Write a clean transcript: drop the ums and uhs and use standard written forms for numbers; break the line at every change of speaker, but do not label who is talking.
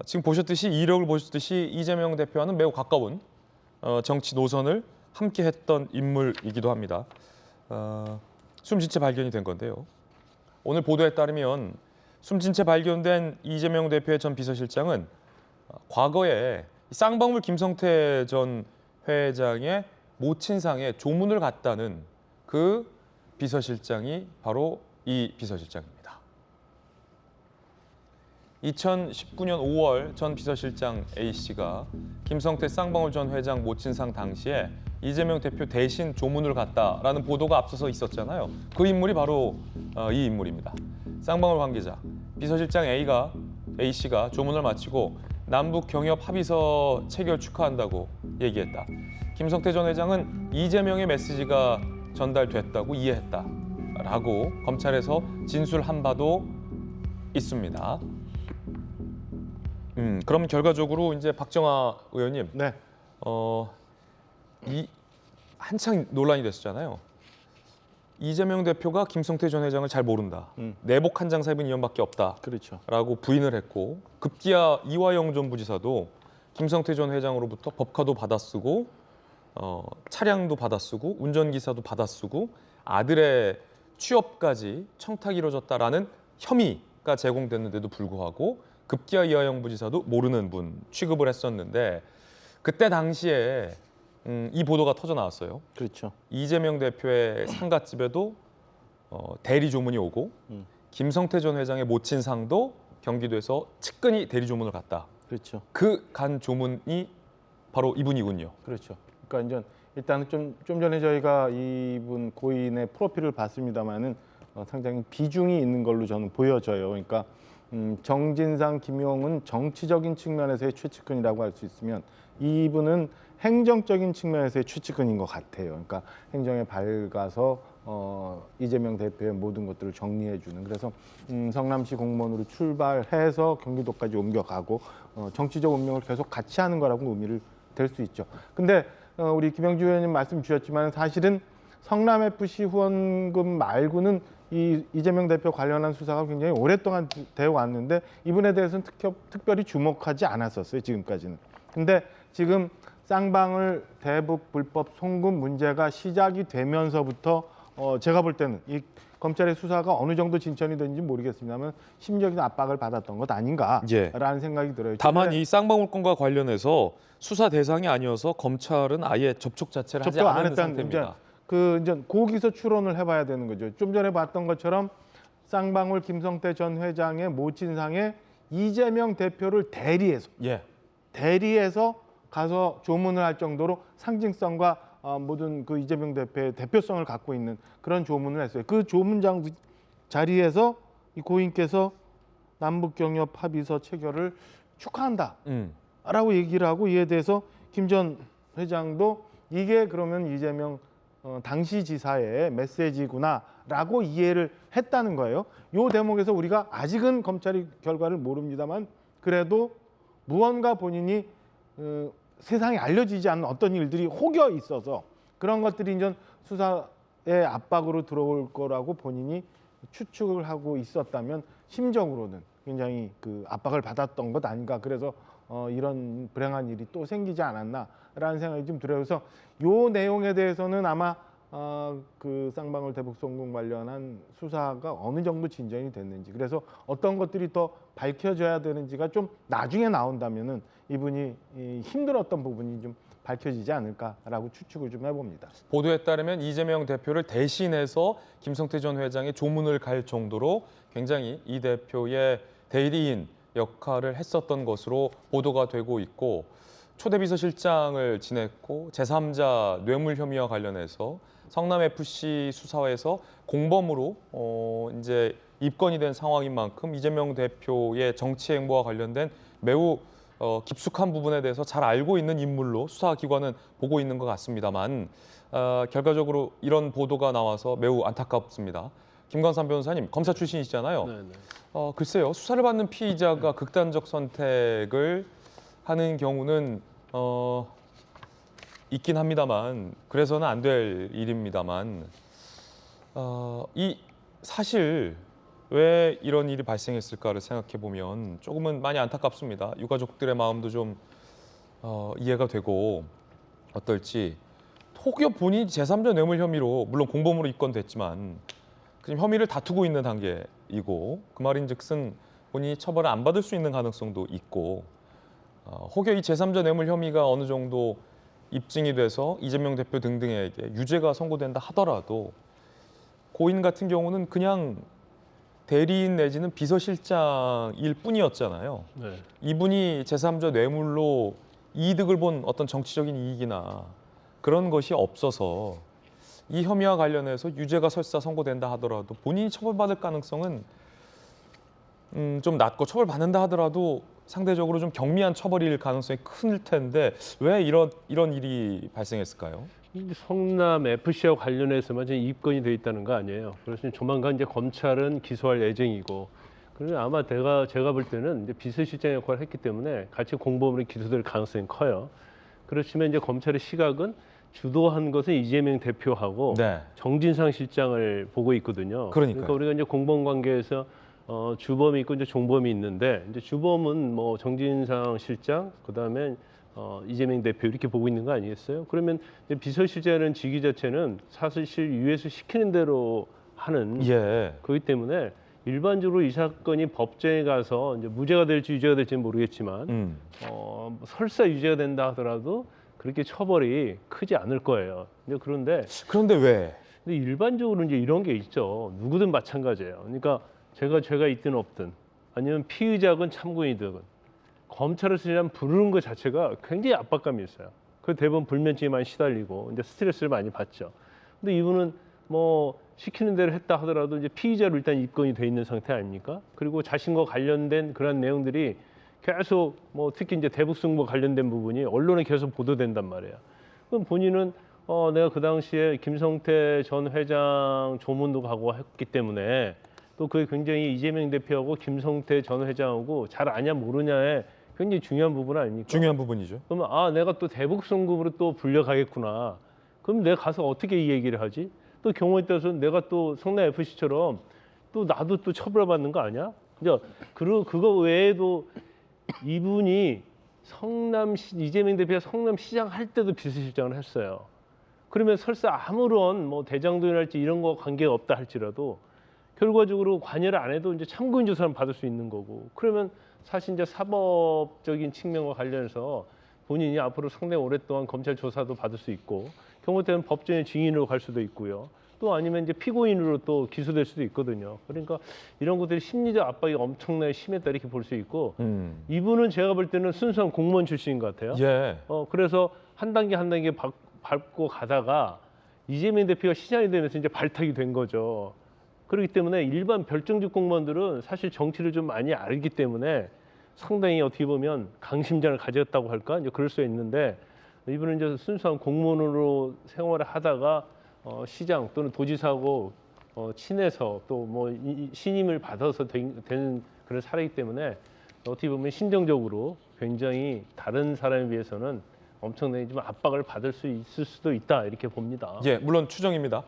지금 보셨듯이 이력을 보셨듯이 이재명 대표와는 매우 가까운 정치 노선을 함께했던 인물이기도 합니다. 숨진 채 발견이 된 건데요. 오늘 보도에 따르면 숨진 채 발견된 이재명 대표의 전 비서실장은 과거에 쌍방울 김성태 전 회장의 모친상에 조문을 갔다는 그 비서실장이 바로 이 비서실장입니다. 2019년 5월 전 비서실장 A씨가 김성태 쌍방울 전 회장 모친상 당시에 이재명 대표 대신 조문을 갔다라는 보도가 앞서서 있었잖아요. 그 인물이 바로 이 인물입니다. 쌍방울 관계자, 비서실장 A씨가 조문을 마치고 남북 경협 합의서 체결 축하한다고 얘기했다. 김성태 전 회장은 이재명의 메시지가 전달됐다고 이해했다라고 검찰에서 진술한 바도 있습니다. 그럼 결과적으로 이제 박정아 의원님,
네.
이 한창 논란이 됐었잖아요. 이재명 대표가 김성태 전 회장을 잘 모른다. 내복 한 장 사입은 인연밖에 없다.
그렇죠.
라고 부인을 했고, 급기야 이화영 전 부지사도 김성태 전 회장으로부터 법카도 받아쓰고 차량도 받아쓰고 운전기사도 받아쓰고 아들의 취업까지 청탁이 이루어졌다라는 혐의가 제공됐는데도 불구하고 급기야 이화영 부지사도 모르는 분 취급을 했었는데, 그때 당시에 이 보도가 터져 나왔어요.
그렇죠.
이재명 대표의 상갓집에도 대리 조문이 오고 김성태 전 회장의 모친상도 경기도에서 측근이 대리 조문을 갔다.
그렇죠.
그 간 조문이 바로 이분이군요.
그렇죠. 그러니까 이제 일단은 좀 전에 저희가 이분 고인의 프로필을 봤습니다만은 상당히 비중이 있는 걸로 저는 보여져요. 그러니까 정진상, 김용은 정치적인 측면에서의 최측근이라고 할 수 있으면 이분은 행정적인 측면에서의 최측근인 것 같아요. 그러니까 행정에 밝아서 이재명 대표의 모든 것들을 정리해주는. 그래서 성남시 공무원으로 출발해서 경기도까지 옮겨가고 정치적 운명을 계속 같이 하는 거라고 의미를 될 수 있죠. 근데 우리 김영주 의원님 말씀 주셨지만 사실은 성남FC 후원금 말고는 이재명 대표 관련한 수사가 굉장히 오랫동안 되어 왔는데 이분에 대해서는 특별히 주목하지 않았었어요, 지금까지는. 근데 지금 쌍방울 대북 불법 송금 문제가 시작이 되면서부터 제가 볼 때는 이 검찰의 수사가 어느 정도 진전이 됐는지 모르겠습니다만 심리적인 압박을 받았던 것 아닌가라는 생각이 들어요.
다만 이 쌍방울 건과 관련해서 수사 대상이 아니어서 검찰은 아예 접촉 자체를 하지 않은 상태입니다.
이제 거기서 추론을 해봐야 되는 거죠. 좀 전에 봤던 것처럼 쌍방울 김성태 전 회장의 모친상에 이재명 대표를 대리해서 가서 조문을 할 정도로 상징성과 모든 그 이재명 대표의 대표성을 갖고 있는 그런 조문을 했어요. 그 조문장 자리에서 이 고인께서 남북경협 합의서 체결을 축하한다라고 얘기를 하고, 이에 대해서 김 전 회장도 이게 그러면 이재명 당시 지사의 메시지구나라고 이해를 했다는 거예요. 이 대목에서 우리가 아직은 검찰이 결과를 모릅니다만 그래도 무언가 본인이 세상에 알려지지 않는 어떤 일들이 혹여 있어서 그런 것들이 이제 수사의 압박으로 들어올 거라고 본인이 추측을 하고 있었다면 심적으로는 굉장히 그 압박을 받았던 것 아닌가. 그래서 이런 불행한 일이 또 생기지 않았나라는 생각이 좀 들어요. 그래서 이 내용에 대해서는 아마 그 쌍방울 대북 송금 관련한 수사가 어느 정도 진전이 됐는지, 그래서 어떤 것들이 더 밝혀져야 되는지가 좀 나중에 나온다면은 이분이 힘들었던 부분이 좀 밝혀지지 않을까라고 추측을 좀 해봅니다.
보도에 따르면 이재명 대표를 대신해서 김성태 전 회장의 조문을 갈 정도로 굉장히 이 대표의 대리인 역할을 했었던 것으로 보도가 되고 있고, 초대 비서실장을 지냈고 제3자 뇌물 혐의와 관련해서 성남FC 수사에서 공범으로 이제 입건이 된 상황인 만큼 이재명 대표의 정치 행보와 관련된 매우 깊숙한 부분에 대해서 잘 알고 있는 인물로 수사기관은 보고 있는 것 같습니다만, 결과적으로 이런 보도가 나와서 매우 안타깝습니다. 김광삼 변호사님, 검사 출신이시잖아요.
네네.
글쎄요, 수사를 받는 피의자가 극단적 선택을 하는 경우는 있긴 합니다만, 그래서는 안 될 일입니다만, 이 사실 왜 이런 일이 발생했을까를 생각해 보면 조금은 많이 안타깝습니다. 유가족들의 마음도 좀 이해가 되고 어떨지. 혹여 본인이 제3자 뇌물 혐의로 물론 공범으로 입건됐지만 지금 혐의를 다투고 있는 단계이고 그 말인즉슨 본인이 처벌을 안 받을 수 있는 가능성도 있고 혹여 이 제3자 뇌물 혐의가 어느 정도 입증이 돼서 이재명 대표 등등에게 유죄가 선고된다 하더라도 고인 같은 경우는 그냥 대리인 내지는 비서실장일 뿐이었잖아요.
네.
이분이 제3자 뇌물로 이득을 본 어떤 정치적인 이익이나 그런 것이 없어서 이 혐의와 관련해서 유죄가 설사 선고된다 하더라도 본인이 처벌받을 가능성은 좀 낮고 처벌받는다 하더라도 상대적으로 좀 경미한 처벌일 가능성이 클 텐데 왜 이런 일이 발생했을까요?
성남 FC와 관련해서만 지금 입건이 돼 있다는 거 아니에요. 그래서 조만간 이제 검찰은 기소할 예정이고, 그리고 아마 제가 볼 때는 이제 비서실장 역할을 했기 때문에 같이 공범으로 기소될 가능성이 커요. 그렇지만 이제 검찰의 시각은 주도한 것은 이재명 대표하고
네.
정진상 실장을 보고 있거든요.
그러니까요.
그러니까 우리가 이제 공범 관계에서 주범이 있고 이제 종범이 있는데, 이제 주범은 뭐 정진상 실장, 그다음에 이재명 대표 이렇게 보고 있는 거 아니겠어요? 그러면 이제 비서실장이라는 직위 자체는 사실 위에서 시키는 대로 하는 그렇기 때문에 일반적으로 이 사건이 법정에 가서 이제 무죄가 될지 유죄가 될지는 모르겠지만 설사 유죄가 된다 하더라도 그렇게 처벌이 크지 않을 거예요. 그런데
왜?
일반적으로 이제 이런 게 있죠. 누구든 마찬가지예요. 그러니까 제가 죄가 있든 없든 아니면 피의자건 참고인이든 검찰을 쓰려면 부르는 것 자체가 굉장히 압박감이 있어요. 그 대부분 불면증에 많이 시달리고 이제 스트레스를 많이 받죠. 근데 이분은 뭐 시키는 대로 했다 하더라도 이제 피의자로 일단 입건이 돼 있는 상태 아닙니까? 그리고 자신과 관련된 그런 내용들이 계속 뭐 특히 이제 대북승부 관련된 부분이 언론에 계속 보도된단 말이에요. 그럼 본인은 내가 그 당시에 김성태 전 회장 조문도 가고 했기 때문에 또 그게 굉장히 이재명 대표하고 김성태 전 회장하고 잘 아냐 모르냐에 굉장히 중요한 부분 아닙니까?
중요한 부분이죠.
그러면 내가 또 대북송금으로 또 불려가겠구나. 그럼 내가 가서 어떻게 이 얘기를 하지? 또 경우에 따라서 내가 또 성남 FC처럼 또 나도 또 처벌받는 거 아니야? 이제 그거 외에도 이분이 이재명 대표가 성남시장 할 때도 비서실장을 했어요. 그러면 설사 아무런 뭐 대장동이랄지 이런 거 관계가 없다 할지라도 결과적으로 관여를 안 해도 이제 참고인 조사는 받을 수 있는 거고, 그러면 사실 이제 사법적인 측면과 관련해서 본인이 앞으로 상당히 오랫동안 검찰 조사도 받을 수 있고, 경우 때는 법정의 증인으로 갈 수도 있고요. 또 아니면 이제 피고인으로 또 기소될 수도 있거든요. 그러니까 이런 것들이 심리적 압박이 엄청나게 심했다 이렇게 볼 수 있고, 이분은 제가 볼 때는 순수한 공무원 출신인 것 같아요.
예.
그래서 한 단계 한 단계 밟고 가다가 이재명 대표가 시장이 되면서 이제 발탁이 된 거죠. 그렇기 때문에 일반 별정직 공무원들은 사실 정치를 좀 많이 알기 때문에 상당히 어떻게 보면 강심장을 가졌다고 할까? 이제 그럴 수 있는데, 이분은 이제 순수한 공무원으로 생활을 하다가 시장 또는 도지사하고 친해서 또 뭐 신임을 받아서 된 그런 사례이기 때문에 어떻게 보면 심정적으로 굉장히 다른 사람에 비해서는 엄청나게 좀 압박을 받을 수 있을 수도 있다 이렇게 봅니다.
예, 물론 추정입니다.